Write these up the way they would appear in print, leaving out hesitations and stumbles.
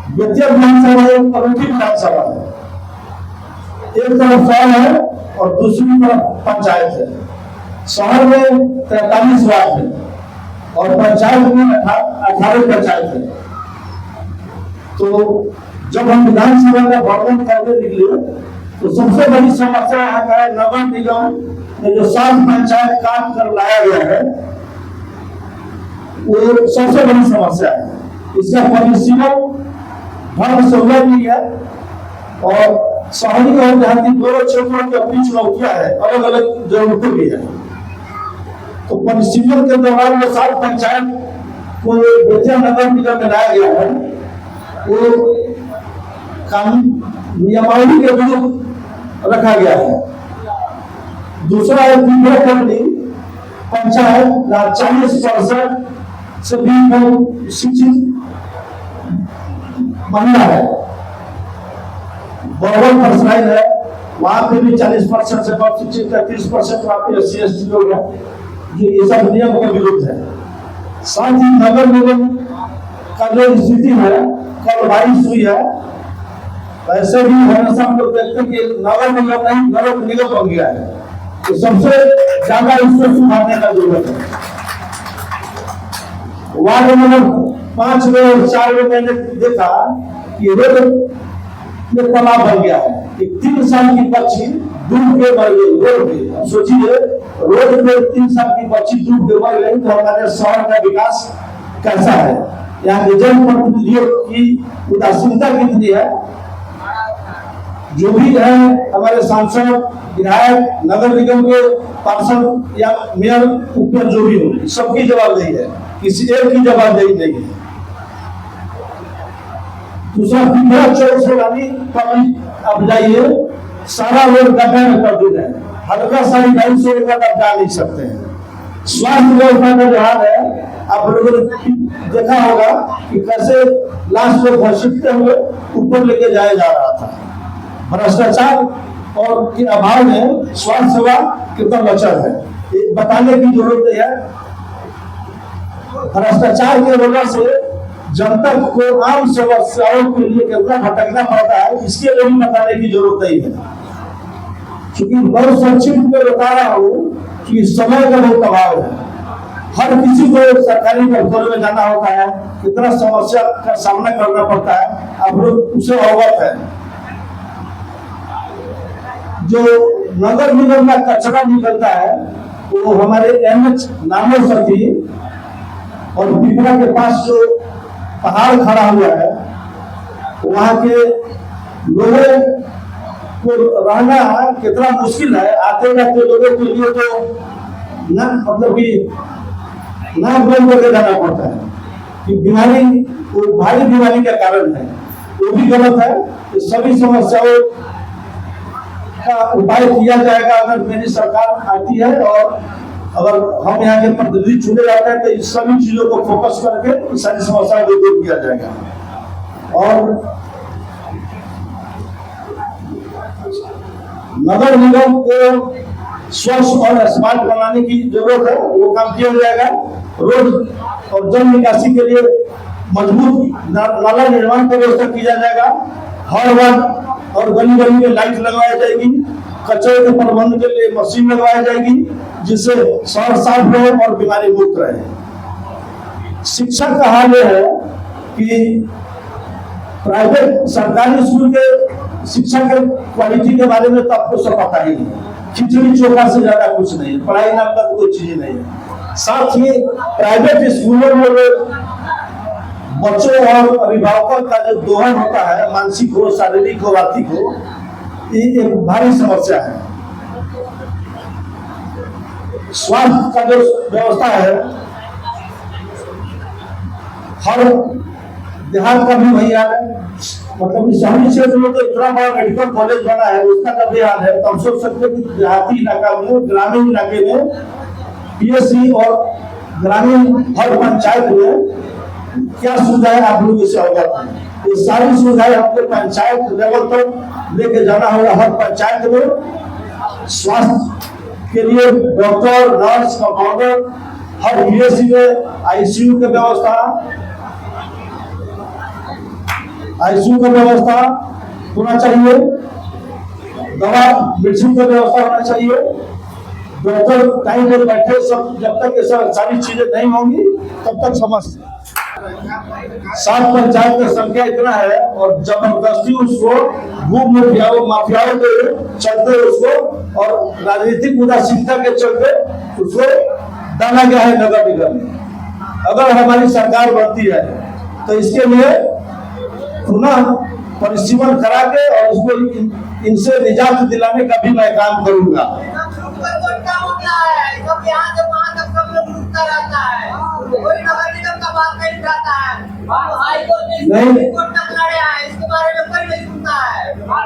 बेतिया विधानसभा एक अनूठी विधानसभा है। एक तरफ शहर है और दूसरी तरफ पंचायत है। शहर में 43 वार्ड है और पंचायत में 18 पंचायत है। तो जब हम विधानसभा का भ्रमण करने निकले तो सबसे बड़ी समस्या यहाँ का है नगर निगम में जो 7 पंचायत काट कर लाया गया है, वो सबसे बड़ी समस्या है। इसका परिसीमन ढंग से हुआ नहीं है और शहरी और देहाती दोनों क्षेत्रों के बीच चुनौतियां है, अलग अलग जरूरतें भी है। तो परिसीमन के दौरान जो 7 पंचायत को बेतिया नगर निगम में लाया गया है, वो कानून नियमावली के विरुद्ध रखा गया है। दूसरा है पंचायत 40% से भी शिक्षित महिला है, बहुबल परसराइज है, वहां पे भी 40% से कम शिक्षित है, 30% वहां पे SC/ST लोग हैं। ये सब नियम के विरुद्ध है। साथ ही नगर निगम का जो स्थिति है, कल बारिश हुई है, वैसे भी हमेशा हम लोग देखते हैं कि नगर निगम नहीं नगर निगम बन गया है। तो सबसे ज्यादा इसको सुधारने का जरूरत है। वार्ड नंबर 5 में और 4 में मैंने देखा कि रोड में तालाब बन गया है। एक 3 साल की बच्ची डूब के मर गई रोड पे। सोचिए रोड पे 3 साल की बच्ची डूब के मर गई तो हमारे शहर का विकास कैसा है? यहाँ के जनप्रतिनिधियों की उदासीनता कितनी है। जो भी है हमारे सांसद, विधायक, नगर निगम के पार्षद या मेयर, उपमेयर जो भी हो, सबकी जवाबदेही है, किसी एक की जवाबदेही नहीं है। दूसरा चौक से अब जाइए, सारा रोड गड्ढे में कर दिया है, हल्का सा गाड़ी से आप जा नहीं सकते हैं। स्वास्थ्य व्यवस्था का जो हाल है, आप लोगों ने देखा होगा कि कैसे लाश को घसीटते हुए ऊपर लेके जाया जा रहा था। भ्रष्टाचार और के अभाव में स्वास्थ्य सेवा कितना लचर है, ये बताने की जरूरत है। भ्रष्टाचार के वजह से जनता को आम समस्याओं के लिए कितना भटकना पड़ता है, इसके लिए भी बताने की जरूरत नहीं है। क्योंकि बहुत संक्षिप्त में बता रहा हूँ कि समय का बहुत अभाव है। हर किसी को सरकारी दफ्तर में जाना होता है, कितना समस्या का सामना करना पड़ता है, आप लोग उसे अवगत है। जो नगर निगम का कचरा निकलता है वो हमारे NH नामो सखी और पिपरा के पास जो पहाड़ खड़ा हुआ है, वहां के लोगों को रहना कितना मुश्किल है। आते जाते लोगों के लिए तो ना मतलब कि नाक बंद करके जाना पड़ता है कि बीमारी, वो भारी बीमारी का कारण है, वो भी गलत है। तो सभी समस्याओं का उपाय किया जाएगा अगर मेरी सरकार आती है और अगर हम यहाँ के प्रतिनिधि चुने जाते हैं तो इस सभी चीजों को फोकस करके सारी समस्याओं को दूर किया जाएगा। और नगर निगम को स्वच्छ और स्मार्ट बनाने की जरूरत है, वो काम किया जाएगा। रोड और जल निकासी के लिए मजबूत नाला निर्माण की व्यवस्था किया जाएगा। हर वार्ड और गली गली में लाइट लगवाई जाएगी, कचरे के प्रबंधन के लिए मशीन लगवाई जाएगी, जिससे शहर साफ रहे और बीमारी मुक्त रहे। शिक्षा का हाल यह है कि प्राइवेट सरकारी स्कूल के शिक्षा के क्वालिटी के बारे में तो आपको सब पता ही है। खिचड़ी चोखा से ज्यादा कुछ नहीं है, पढ़ाई नाम का कोई चीज नहीं है। साथ ही प्राइवेट स्कूलों में बच्चों और अभिभावकों का जो दोहन होता है, मानसिक हो, शारीरिक हो, आर्थिक हो, ये एक भारी समस्या है। स्वास्थ्य का जो व्यवस्था है, हर देहात का भी वही हाल है। मतलब शहरी क्षेत्र में तो इतना बड़ा मेडिकल कॉलेज बना है, उसका का भी हाल है। तो हम सोच सकते हैं कि देहाती इलाका में, ग्रामीण इलाके में PSC और ग्रामीण हर पंचायत में क्या सुविधाएं आप लोग इसे अवगत हैं। ये सारी सुविधाएं आपको पंचायत लेवल तक लेके जाना होगा। हर पंचायत में स्वास्थ्य के लिए डॉक्टर, नर्स, कंपाउंडर, हर PSC में ICU की व्यवस्था, आईसीयू का व्यवस्था होना चाहिए, दवा मेडिसिन का व्यवस्था होना चाहिए, डॉक्टर टाइम पर बैठे। सब जब तक ये सारी चीजें नहीं होंगी तब तक समस्या। 7 पंचायत का संख्या इतना है और जबरदस्ती उसको भूख माफियाओं के चलते उसको और राजनीतिक उदासीनता के चलते उसको डाला गया है नगर निगम में। अगर हमारी सरकार बनती है तो इसके लिए पुनः परिसीमन करा के और उसको इनसे निजात दिलाने का भी मैं काम करूंगा।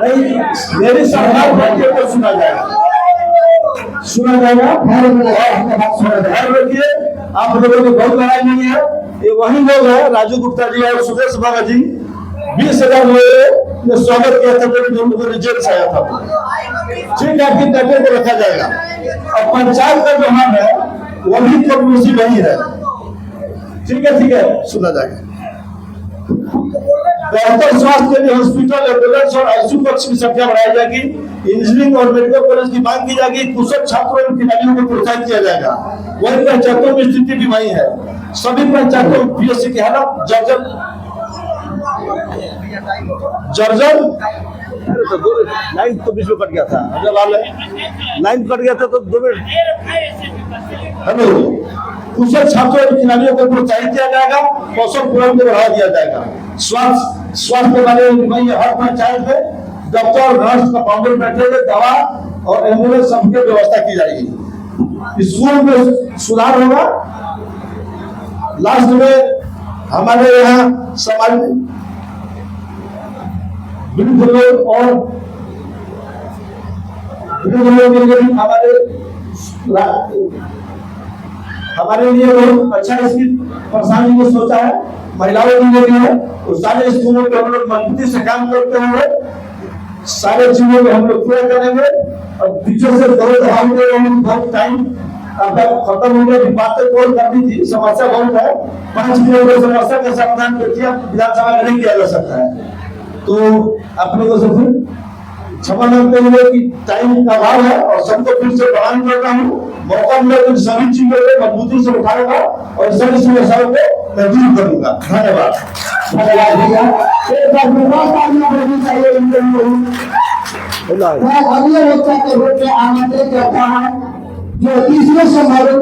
नहीं, मेरी सरकार बनती तो सुना जाएगा। आप लोगों की बहुत लड़ाई नहीं है, ये वही लोग है राजू गुप्ता जी और सुरेश भगत जी। 20,000 लोगों ने स्वागत किया था जब रिजल्ट आया था। ठीक है, आपकी टैक्टर को रखा जाएगा। और पंचायत का जो नाम है वो भी कमोसी नहीं है। ठीक है, सुना जाएगा। बेहतर स्वास्थ्य के लिए हॉस्पिटल, एम्बुलेंस और आईसीयू कक्ष की संख्या बढ़ाई जाएगी। इंजीनियरिंग और मेडिकल कॉलेज की मांग की जाएगी। कुशल छात्रों और खिलाड़ियों को प्रोत्साहित किया जाएगा। वही पंचायतों में स्थिति भी वही है। सभी पंचायतों में पीएससी की हालत जर्जर लाइन तो बीच में कट गया था, लाइन कट गया था तो 2 मिनट। हेलो, कुशल छात्रों और खिलाड़ियों को प्रोत्साहित किया जाएगा। कौशल पूर्ण को बढ़ा दिया जाएगा। स्वास्थ्य के बारे में हर पंचायत में डॉक्टर, नर्स, कंपाउंडर बैठेंगे। दवा और एम्बुलेंस सबकी व्यवस्था की जाएगी। स्कूल में सुधार होगा। लास्ट में हमारे यहाँ समाज वृद्ध लोग और के लिए हमारे लिए बहुत अच्छा इसकी परेशानी को सोचा है। महिलाओं के लिए है तो सारे स्कूलों पे हम लोग मजबूती से काम करते हुए सारे चीजों को हम लोग पूरा करेंगे। और पीछे से बहुत टाइम खत्म हो गया। बातें कॉल करनी थी, समस्या बहुत है। 5 किलोमीटर समस्या का समाधान विधानसभा में नहीं किया जा सकता है। तो आप लोगों से फिर क्षमा मांगते हुए कि टाइम का अभाव है और सबको फिर से बयान कर रहा हूँ। मौका मिले तो सभी चीजों को मजबूती से उठाऊंगा और सभी समस्याओं को मैं दूर करूंगा। धन्यवाद। अगले बच्चा के रूप में आमंत्रित करता है जो तीसरे समारोह